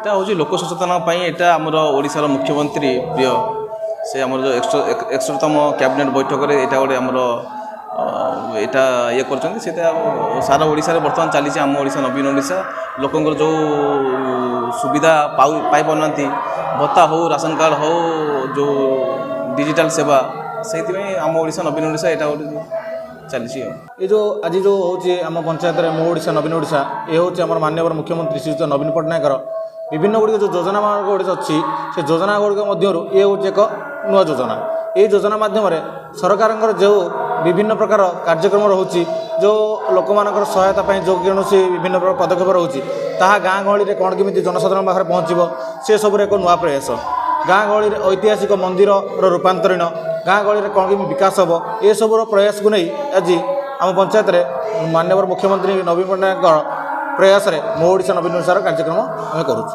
এটা হচ্ছে লোক সচেতন এটা আমার ওড়িশার মুখ্যমন্ত্রী প্রিয় সে আমার যে 61তম ক্যাবিনেট বৈঠকরে এটা গোটে আমার এটা ইয়ে করছেন সেটা সারা ওড়িশার বর্তমান চালিছে আম ওড়িশা নবীন ওড়িশা লোকଙ୍କର ଯେଉଁ ସୁବିଧା ପାଇପାରୁନାହାନ୍ତି ଭତ୍ତା ହଉ ରାସନ କାର୍ଡ଼ ହଉ ଯେଉଁ ଡିଜିଟାଲ ସେବା ସେଇଥିପାଇଁ ଆମ ଓଡ଼ିଶା ନବୀନ ଓଡ଼ିଶା ଏଇଟା ଗୋଟେ ଚାଲିଛି ଆଉ ये जो आज जो हूँ आम पंचायत में मो ओडिशा नवीन ओडिशा ये हूँ आम माननीय मुख्यमंत्री श्रीयुत नवीन पट्टनायक विभिन्न गुड़िक जो योजना गुड़िक अच्छी से योजना गुड़िक ये हूँ एक नुआ योजना ये योजना मध्यम सरकार जो विभिन्न प्रकार कार्यक्रम रोचे जो लोक मान सहायता जो कौन विभिन्न प्रकार पदक्षेप रोचे ताहा गाँ गहली में कौन केमी जनसाधारण पाखे पहुँचो से सब एक नुआ प्रयास गाँ गहली ऐतिहासिक मंदिर रूपांतरण गाँ गहली में कौन केमी विकास हम ये सब प्रयास को नहीं आज आम पंचायत में माननीय मुख्यमंत्री नवीन पट्टनायक प्रयास में मो ओडिशा नवीन ओडिशार कार्यक्रम आम करूँ।